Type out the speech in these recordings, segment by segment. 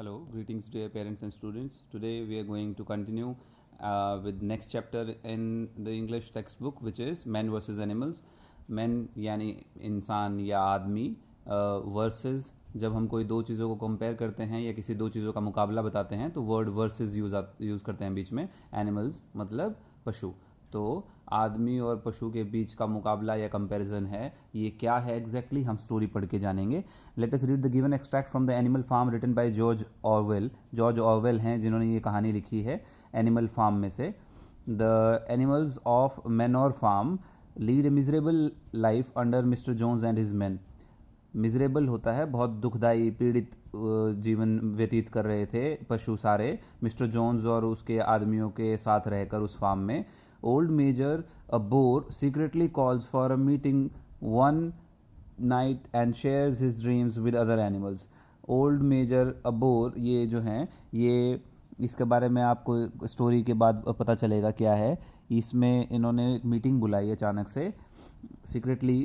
Hello, greetings dear parents and students. Today we are going to continue with next chapter in the English textbook, which is Men versus Animals. Men यानी इंसान या आदमी versus जब हम कोई दो चीज़ों को कंपेयर करते हैं या किसी दो चीज़ों का मुकाबला बताते हैं तो वर्ड वर्सेस यूज़ करते हैं बीच में. एनिमल्स मतलब पशु. तो आदमी और पशु के बीच का मुकाबला या कंपैरिजन है. ये क्या है एग्जैक्टली हम स्टोरी पढ़ के जानेंगे. Let us read the given extract from the Animal Farm written by George Orwell. George Orwell हैं जिन्होंने ये कहानी लिखी है एनिमल फार्म में से. The animals of manor farm lead a miserable life under mister Jones and his men. Miserable होता है बहुत दुखदाई पीड़ित जीवन व्यतीत कर रहे थे पशु सारे मिस्टर जोन्स और उसके आदमियों के साथ रहकर उस फार्म में. Old Major a boar secretly calls for a meeting one night and shares his dreams with other animals. Old Major a boar ये जो हैं ये इसके बारे में आपको स्टोरी के बाद पता चलेगा क्या है. इसमें इन्होंने एक मीटिंग बुलाई अचानक से सीक्रेटली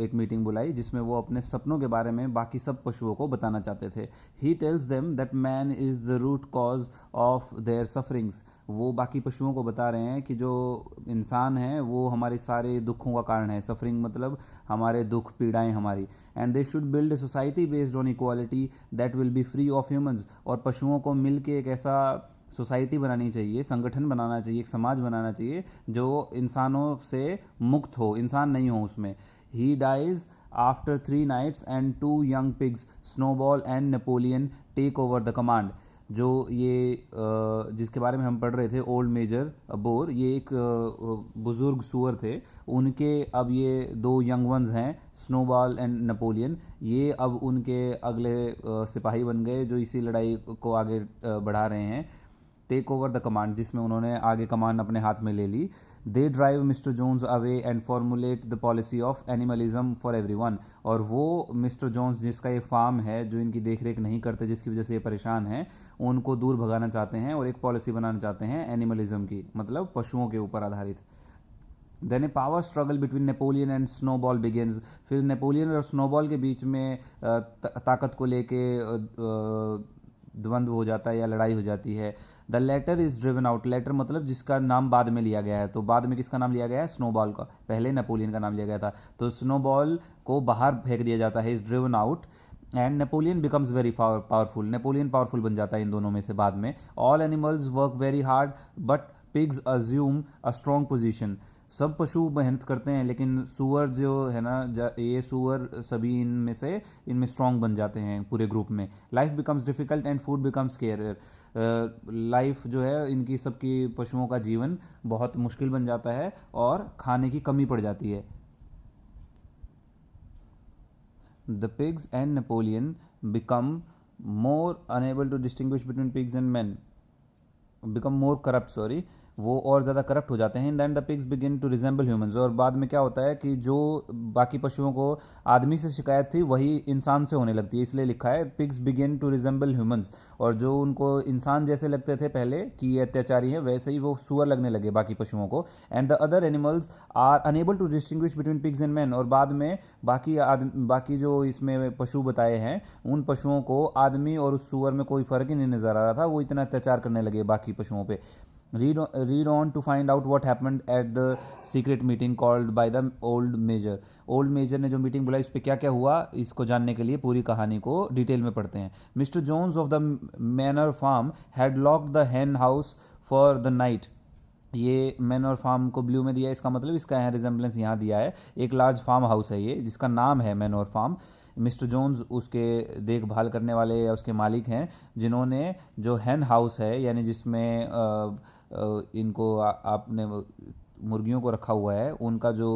एक मीटिंग बुलाई जिसमें वो अपने सपनों के बारे में बाकी सब पशुओं को बताना चाहते थे. He tells them that man is the root cause of their sufferings. वो बाकी पशुओं को बता रहे हैं कि जो इंसान है वो हमारे सारे दुखों का कारण है. सफरिंग मतलब हमारे दुख पीड़ाएं हमारी. And they should build a society based on equality that will be free of humans. और पशुओं को मिल के एक ऐसा सोसाइटी बनानी चाहिए, संगठन बनाना चाहिए, एक समाज बनाना चाहिए जो इंसानों से मुक्त हो, इंसान नहीं हो उसमें. He dies after 3 nights and 2 young pigs Snowball and Napoleon take over the command. जो ये जिसके बारे में हम पढ़ रहे थे ओल्ड मेजर बोर, ये एक बुजुर्ग सुअर थे. उनके अब ये 2 यंग वंस हैं स्नोबॉल एंड नेपोलियन. ये अब उनके अगले सिपाही बन गए जो इसी लड़ाई को आगे बढ़ा रहे हैं. टेक ओवर द कमांड जिसमें उन्होंने आगे कमांड अपने हाथ में ले ली. They drive mister Jones away and formulate the policy of animalism for everyone. और वो मिस्टर जोन्स जिसका ये फार्म है जो इनकी देख रेख नहीं करते जिसकी वजह से ये परेशान हैं उनको दूर भगाना चाहते हैं और एक पॉलिसी बनाना चाहते हैं एनिमलिज्म की, मतलब पशुओं के ऊपर आधारित. Then a power struggle between Napoleon and Snowball begins. फिर नेपोलियन और स्नोबॉल के बीच में ताकत को लेके द्वंद्व हो जाता है या लड़ाई हो जाती है. The latter is driven out. Latter मतलब जिसका नाम बाद में लिया गया है. तो बाद में किसका नाम लिया गया है? स्नोबॉल का. पहले नेपोलियन का नाम लिया गया था. तो स्नोबॉल को बाहर फेंक दिया जाता है, is driven out and Napoleon becomes very powerful. Napoleon powerful बन जाता है इन दोनों में से बाद में. All animals work very hard but pigs assume a strong position. सब पशु मेहनत करते हैं लेकिन सुअर जो है ना, ये सुअर सभी इनमें स्ट्रॉन्ग बन जाते हैं पूरे ग्रुप में. Life becomes difficult and food becomes square. Life जो है इनकी सबकी पशुओं का जीवन बहुत मुश्किल बन जाता है और खाने की कमी पड़ जाती है. The pigs and Napoleon become more unable to distinguish between pigs and man. Become more corrupt, sorry, वो और ज़्यादा करप्ट हो जाते हैं. In that the pigs begin to resemble humans. और बाद में क्या होता है कि जो बाकी पशुओं को आदमी से शिकायत थी वही इंसान से होने लगती है. इसलिए लिखा है pigs begin to resemble humans. और जो उनको इंसान जैसे लगते थे पहले कि ये अत्याचारी हैं वैसे ही वो सुअर लगने लगे बाकी पशुओं को. And the other animals are unable to distinguish between pigs and man. और बाद में बाकी जो इसमें पशु बताए हैं उन पशुओं को आदमी और उस सुअर में कोई फ़र्क ही नहीं नज़र आ रहा था. वो इतना अत्याचार करने लगे बाकी पशुओं पे. Read on to find out what happened at the secret meeting called by the old major. Old Major ने जो मीटिंग बुलाई उस पर क्या क्या हुआ इसको जानने के लिए पूरी कहानी को डिटेल में पढ़ते हैं. Mr Jones of the Manor Farm had locked the hen house for the night. ये मैनर फार्म को ब्लू में दिया है, इसका मतलब इसका यहाँ रिजेंबलेंस यहाँ दिया है. एक लार्ज फार्म हाउस है ये जिसका नाम है मैनर फार्म. मिस्टर जोन्स उसके देखभाल करने वाले या उसके मालिक हैं जिन्होंने जो hen हाउस है यानी जिसमें इनको आपने मुर्गियों को रखा हुआ है उनका जो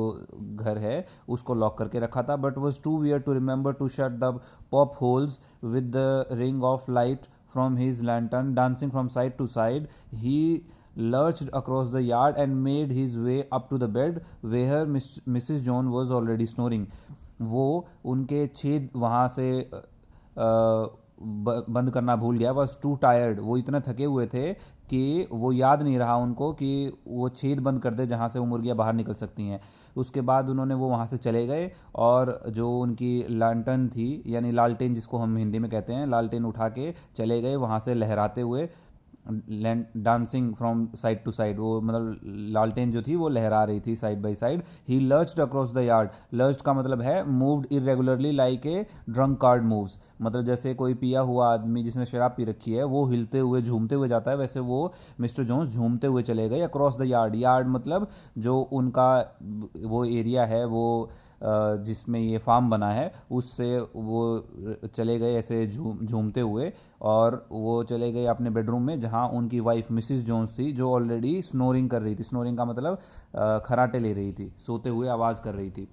घर है उसको लॉक करके रखा था. But was too wear to remember to shut the pop holes with the ring of light from his lantern dancing from side to side. He lurched across the yard and made his way up to the bed where Mrs. John was already snoring. वो उनके छेद वहाँ से बंद करना भूल गया, was to tired, वो इतने थके हुए थे कि वो याद नहीं रहा उनको कि वो छेद बंद कर दे जहाँ से वो मुर्गियाँ बाहर निकल सकती हैं। उसके बाद उन्होंने वो वहाँ से चले गए और जो उनकी लालटेन थी, यानी लालटेन जिसको हम हिंदी में कहते हैं, लालटेन उठा के चले गए वहाँ से लहराते हुए, dancing from side to side, वो मतलब लालटेन जो थी वो लहरा रही थी side by side. He lurched across the yard, lurched का मतलब है moved irregularly like a drunk card moves, मतलब जैसे कोई पिया हुआ आदमी जिसने शराब पी रखी है वो हिलते हुए झूमते हुए जाता है, वैसे वो मिस्टर जोन्स झूमते हुए चले गए अक्रॉस द यार्ड। यार्ड मतलब जो उनका वो एरिया है, वो जिसमें ये फार्म बना है, उससे वो चले गए ऐसे झूमते हुए, और वो चले गए अपने बेडरूम में जहाँ उनकी वाइफ मिसिस जोन्स थी, जो ऑलरेडी स्नोरिंग कर रही थी। स्नोरिंग का मतलब खराटे ले रही थी, सोते हुए आवाज़ कर रही थी।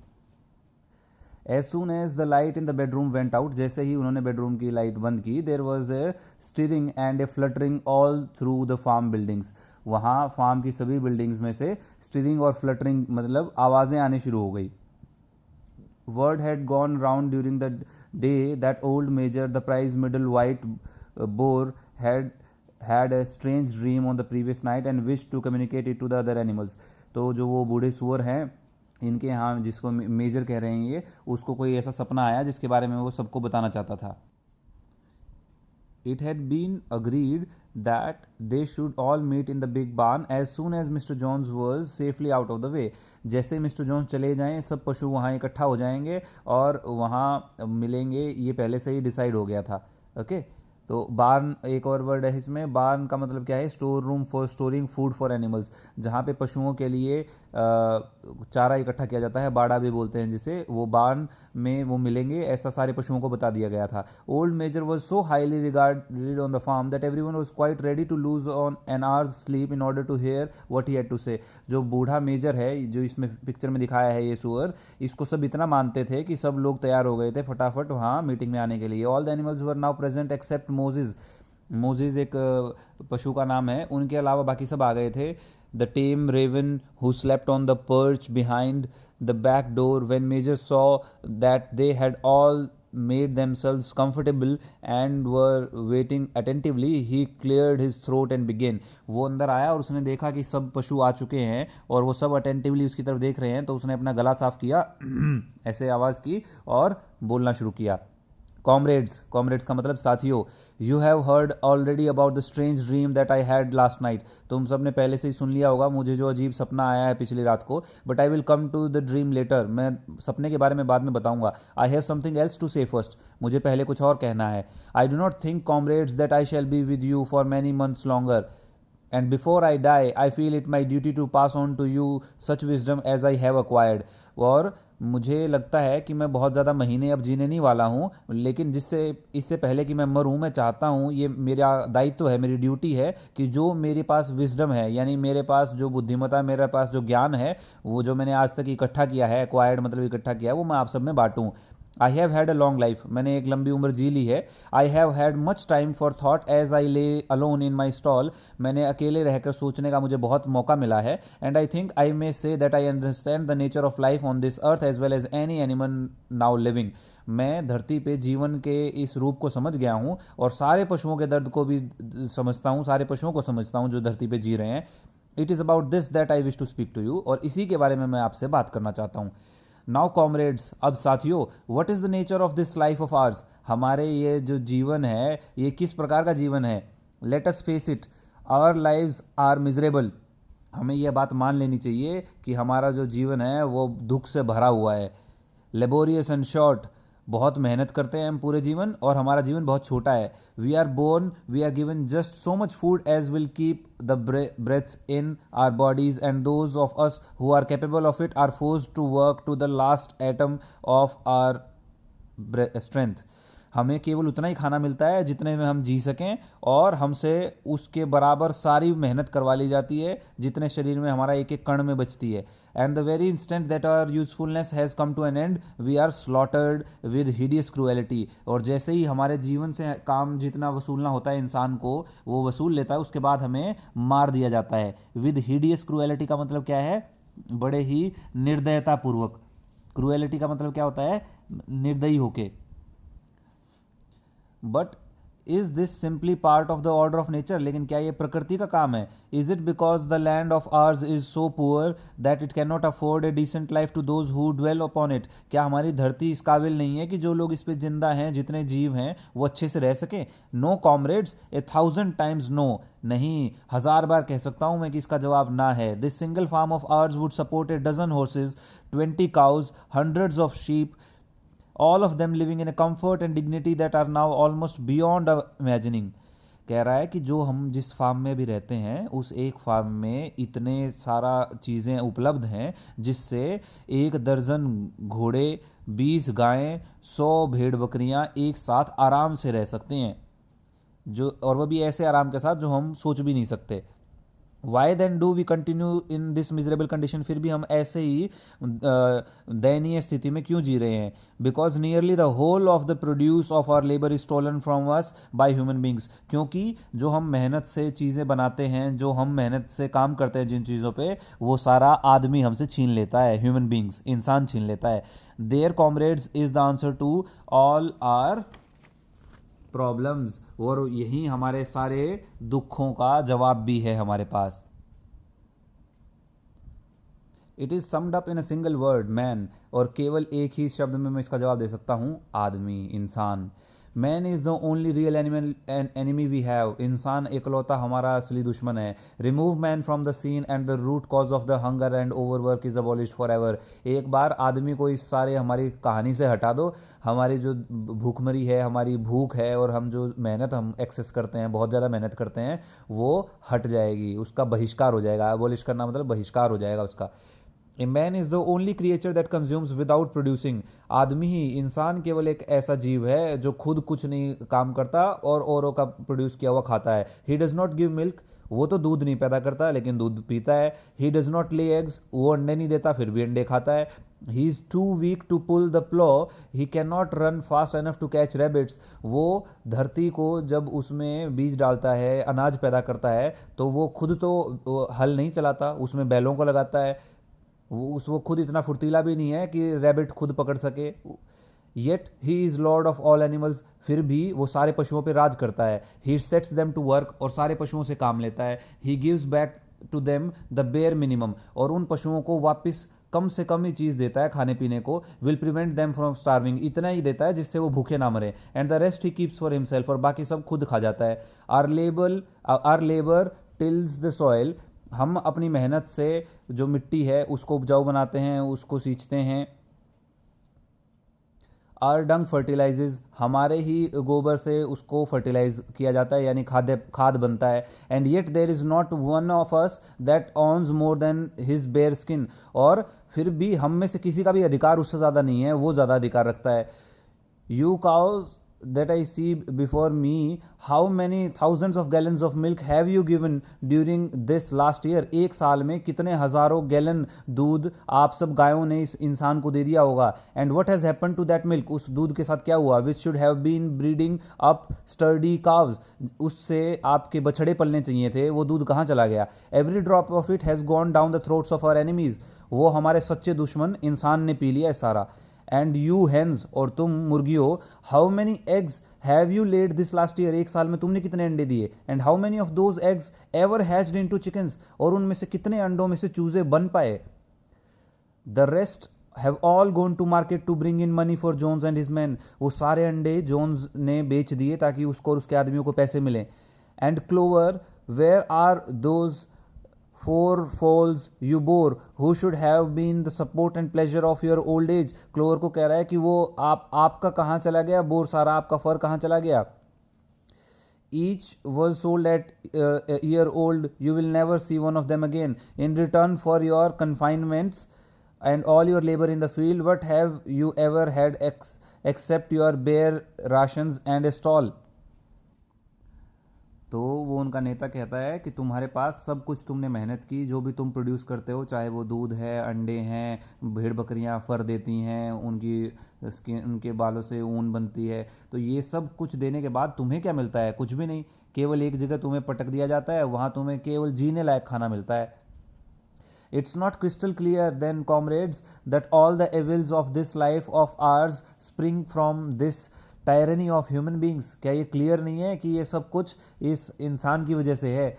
As soon as the light in the bedroom went out, जैसे ही उन्होंने बेडरूम की लाइट बंद की, there was a stirring and a fluttering all through the farm buildings, वहाँ फार्म की सभी बिल्डिंग्स में से स्टिरिंग और फ्लटरिंग मतलब आवाज़ें आनी शुरू हो गई। Word had gone round during the day that old Major, the prize middle white boar, had a strange dream on the previous night and wished to communicate it to the other animals. तो जो वो बूढ़े सुअर हैं इनके यहाँ, जिसको major कह रहे हैं ये, उसको कोई ऐसा सपना आया जिसके बारे में वो सबको बताना चाहता था। It had been agreed that they should all meet in the big barn as soon as Mr. Jones was safely out of the way. जैसे मिस्टर जोन्स चले जाएं, सब पशु वहाँ इकट्ठा हो जाएंगे और वहाँ मिलेंगे, ये पहले से ही डिसाइड हो गया था। ओके, तो बार्न एक और वर्ड है इसमें। बार्न का मतलब क्या है? Store room for storing food for animals, जहाँ पे पशुओं के लिए चारा इकट्ठा किया जाता है, बाड़ा भी बोलते हैं जिसे, वो बार्न में वो मिलेंगे, ऐसा सारे पशुओं को बता दिया गया था। Old Major was so highly regarded on the farm that everyone was quite ready to lose on an hour's sleep in order to hear what he had to say. जो बूढ़ा मेजर है, जो इसमें पिक्चर में दिखाया है ये सुअर, इसको सब इतना मानते थे कि सब लोग तैयार हो गए थे फटाफट वहाँ मीटिंग में आने के लिए। All the animals were now present except Moses, Moses एक पशु का नाम है, उनके अलावा बाकी सब आ गए थे। The tame raven who slept on the perch behind the back door, when Major saw that they had all made themselves comfortable and were waiting attentively, he cleared his throat and began. वो अंदर आया और उसने देखा कि सब पशु आ चुके हैं और वो सब अटेंटिवली उसकी तरफ देख रहे हैं, तो उसने अपना गला साफ किया ऐसे आवाज़ की और बोलना शुरू किया। कॉमरेड्स, कॉमरेड्स का मतलब साथियों। You have heard already about the strange dream that I had last night, तुम सब ने पहले से ही सुन लिया होगा मुझे जो अजीब सपना आया है पिछली रात को। But I will come to the dream later, मैं सपने के बारे में बाद में बताऊंगा। I have something else to say first, मुझे पहले कुछ और कहना है। I do not think comrades that I shall be with you for many months longer, and before I die I feel it my duty to pass on to you such wisdom as I have acquired. और मुझे लगता है कि मैं बहुत ज़्यादा महीने अब जीने नहीं वाला हूँ, लेकिन इससे पहले कि मैं मरूँ, मैं चाहता हूँ, ये मेरा दायित्व है, मेरी ड्यूटी है कि जो मेरे पास विजडम है, यानी मेरे पास जो बुद्धिमत्ता, मेरे पास जो ज्ञान है, वो जो मैंने आज तक इकट्ठा किया है, एक्वायर्ड मतलब इकट्ठा किया है, वो मैं आप सब में बांटूँ। I have had a long life, मैंने एक लंबी उम्र जी ली है। I have had much time for thought as I lay alone in my stall, मैंने अकेले रहकर सोचने का मुझे बहुत मौका मिला है। And I think I may say that I understand the nature of life on this earth as well as any animal now living, मैं धरती पे जीवन के इस रूप को समझ गया हूँ और सारे पशुओं के दर्द को भी समझता हूँ, सारे पशुओं को समझता हूँ जो धरती पे जी रहे हैं। It is about this that I wish to speak to you, और इसी के बारे में मैं आपसे बात करना चाहता हूँ। नाउ कॉमरेड्स, अब साथियों, what is the nature of this life of ours, हमारे ये जो जीवन है ये किस प्रकार का जीवन है। Let us face it, our lives are miserable, हमें यह बात मान लेनी चाहिए कि हमारा जो जीवन है वो दुख से भरा हुआ है। लेबोरियस एंड शॉर्ट, बहुत मेहनत करते हैं हम पूरे जीवन, और हमारा जीवन बहुत छोटा है। We are born, we are given just so much food as will keep the breath in our bodies, and those of us who are capable of it are forced to work to the last atom of our strength. हमें केवल उतना ही खाना मिलता है जितने में हम जी सकें, और हमसे उसके बराबर सारी मेहनत करवा ली जाती है जितने शरीर में हमारा एक एक कण में बचती है। And the very instant that our usefulness has come to an end we are slaughtered with hideous cruelty, और जैसे ही हमारे जीवन से काम जितना वसूलना होता है इंसान को वो वसूल लेता है, उसके बाद हमें मार दिया जाता है। विद हिडियस क्रूएलिटी का मतलब क्या है? बड़े ही निर्दयतापूर्वक। क्रूएलिटी का मतलब क्या होता है? निर्दयी होके। But is this simply part of the order of nature, लेकिन क्या ये प्रकृति का काम है? Is it because the land of ours is so poor that it can not afford a decent life to those who dwell upon it? क्या हमारी धरती इस काबिल नहीं है कि जो लोग इस पे जिंदा हैं, जितने जीव हैं, वो अच्छे से रह सकें? No comrades, 1,000 times no. नहीं, 1000 बार कह सकता हूं मैं कि इसका जवाब ना है। This single farm of ours would support a dozen horses, 20 cows, hundreds of sheep, all of them living in a comfort and dignity that are now almost beyond imagining. कह रहा है कि जो हम जिस फार्म में भी रहते हैं, उस एक फार्म में इतने सारा चीज़ें उपलब्ध हैं जिससे 1 दर्जन घोड़े, 20 गायें, 100 भेड़ बकरियां एक साथ आराम से रह सकते हैं, जो और वह भी ऐसे आराम के साथ जो हम सोच भी नहीं सकते। Why then do we continue in this miserable condition? फिर भी हम ऐसे ही दयनीय स्थिति में क्यों जी रहे हैं? Because nearly the whole of the produce of our labour is stolen from us by human beings. क्योंकि जो हम मेहनत से चीज़ें बनाते हैं, जो हम मेहनत से काम करते हैं जिन चीज़ों पे, वो सारा आदमी हमसे छीन लेता है, ह्यूमन बींग्स, इंसान छीन लेता है। There comrades is the answer to all our problems, और यही हमारे सारे दुखों का जवाब भी है हमारे पास। It is summed up in a single word, man, और केवल एक ही शब्द में मैं इसका जवाब दे सकता हूं, आदमी, इंसान। Man is the only real enemy we have. इंसान एकलौता हमारा असली दुश्मन है। Remove man from the scene and the root cause of the hunger and overwork is abolished for ever. एक बार आदमी को इस सारे हमारी कहानी से हटा दो, हमारी जो भूखमरी है, हमारी भूख है, और हम जो मेहनत हम एक्सेस करते हैं, बहुत ज़्यादा मेहनत करते हैं, वो हट जाएगी, उसका बहिष्कार हो जाएगा। अबॉलिश करना मतलब बहिष्कार हो जाएगा उसका। A man is the only creature that consumes without producing. आदमी ही, इंसान केवल एक ऐसा जीव है जो खुद कुछ नहीं काम करता और औरों का प्रोड्यूस किया हुआ खाता है। He does not give milk, वो तो दूध नहीं पैदा करता लेकिन दूध पीता है। He does not lay eggs, वो अंडे नहीं देता फिर भी अंडे खाता है। He is too weak to pull the plough, he can not run fast enough to catch rabbits. वो धरती को जब उसमें बीज डालता है, अनाज पैदा करता है, तो वो खुद तो हल नहीं चलाता, उसमें बैलों को लगाता है। वो खुद इतना फुर्तीला भी नहीं है कि रैबिट खुद पकड़ सके। Yet he is lord of all animals, फिर भी वो सारे पशुओं पे राज करता है। He sets them to work, और सारे पशुओं से काम लेता है। He gives back to them the bare minimum, और उन पशुओं को वापस कम से कम ही चीज़ देता है खाने पीने को। Will prevent them from starving, इतना ही देता है जिससे वो भूखे ना मरे। And the rest he keeps for himself, और बाकी सब खुद खा जाता है। आर लेबर टिल्स द सॉइल, हम अपनी मेहनत से जो मिट्टी है उसको उपजाऊ बनाते हैं, उसको सींचते हैं। आर डंग फर्टिलाइजेज, हमारे ही गोबर से उसको फर्टिलाइज किया जाता है, यानी खाद बनता है। And yet there is not one of us that owns more than his bare skin, और फिर भी हम में से किसी का भी अधिकार उससे ज़्यादा नहीं है, वो ज़्यादा अधिकार रखता है। You cows that I see before me, how many thousands of gallons of milk have you given during this last year? एक साल में कितने हजारों गैलन दूध आप सब गायों ने इस इंसान को दे दिया होगा। And what has happened to that milk? उस दूध के साथ क्या हुआ? Which should have been breeding up sturdy calves, उससे आपके बछड़े पलने चाहिए थे, वो दूध कहाँ चला गया? Every drop of it has gone down the throats of our enemies, वो हमारे सच्चे दुश्मन इंसान ने पी लिया है सारा। एंड यू हेन्स, और तुम मुर्गियों, how many eggs have you laid this last year? एक साल में तुमने कितने अंडे दिए? And how many of those eggs ever hatched into chickens, और उनमें से कितने अंडों में से चूजे बन पाए? The rest have all gone to market to bring in money for Jones and his man, वो सारे अंडे जोन्स ने बेच दिए ताकि उसको और उसके आदमियों को पैसे मिले। And Clover, where are those four foals you bore who should have been the support and pleasure of your old age? Clover को कह रहा है कि वो आपका कहाँ चला गया, बोर सारा आपका फर कहाँ चला गया? Each was sold at a year old, you will never see one of them again. In return for your confinements and all your labor in the field, what have you ever had except your bare rations and a stall? तो वो उनका नेता कहता है कि तुम्हारे पास सब कुछ, तुमने मेहनत की, जो भी तुम प्रोड्यूस करते हो, चाहे वो दूध है, अंडे हैं, भेड़ बकरियां फर देती हैं, उनकी स्किन, उनके बालों से ऊन बनती है, तो ये सब कुछ देने के बाद तुम्हें क्या मिलता है? कुछ भी नहीं। केवल एक जगह तुम्हें पटक दिया जाता है, वहाँ तुम्हें केवल जीने लायक खाना मिलता है। It's not crystal clear then, comrades, that all the evils of this life of ours spring from this tyranny of human beings, क्या ये क्लियर नहीं है कि ये सब कुछ इस इंसान की वजह से है?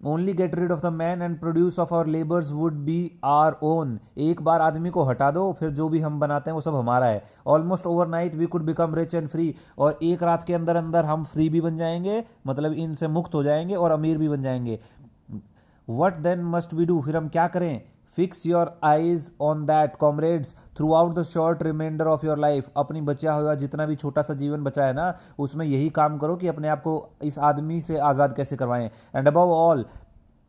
Only get rid of the man and produce of our labours would be our own. एक बार आदमी को हटा दो, फिर जो भी हम बनाते हैं वो सब हमारा है। Almost overnight we could become rich and free, और एक रात के अंदर अंदर हम फ्री भी बन जाएंगे, मतलब इनसे मुक्त हो जाएंगे और अमीर भी बन जाएंगे। What then must we do, फिर हम क्या करें? Fix your eyes on that comrades throughout the short reminder of your life. अपनी बचा हुआ जितना भी छोटा सा जीवन बचा है ना, उसमें यही काम करो कि अपने आप को इस आदमी से आज़ाद कैसे करवाएं। And above all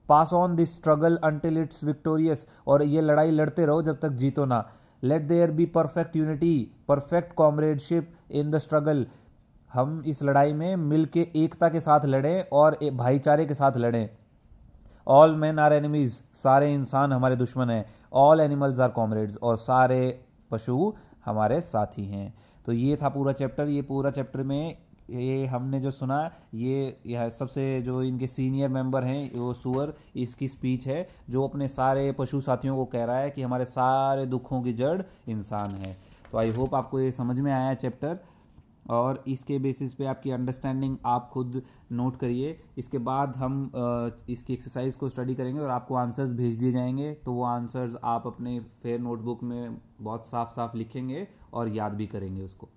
pass on this struggle until it's victorious, और ये लड़ाई लड़ते रहो जब तक जीतो ना। Let there be perfect unity, perfect comradeship in the struggle. हम इस लड़ाई में मिल के एकता के साथ लड़ें और भाईचारे के साथ लड़ें। ऑल मैन आर एनिमीज, सारे इंसान हमारे दुश्मन हैं। ऑल एनिमल्स आर कॉमरेड्स, और सारे पशु हमारे साथी हैं। तो ये था पूरा चैप्टर। ये पूरा चैप्टर में ये हमने जो सुना, ये यह सबसे जो इनके सीनियर मेंबर हैं वो सुअर, इसकी स्पीच है जो अपने सारे पशु साथियों को कह रहा है कि हमारे सारे दुखों की जड़ इंसान है। तो आई होप आपको ये समझ में आया चैप्टर, और इसके बेसिस पे आपकी अंडरस्टैंडिंग आप खुद नोट करिए। इसके बाद हम इसकी एक्सरसाइज को स्टडी करेंगे और आपको आंसर्स भेज दिए जाएंगे। तो वो आंसर्स आप अपने फेयर नोटबुक में बहुत साफ साफ लिखेंगे और याद भी करेंगे उसको।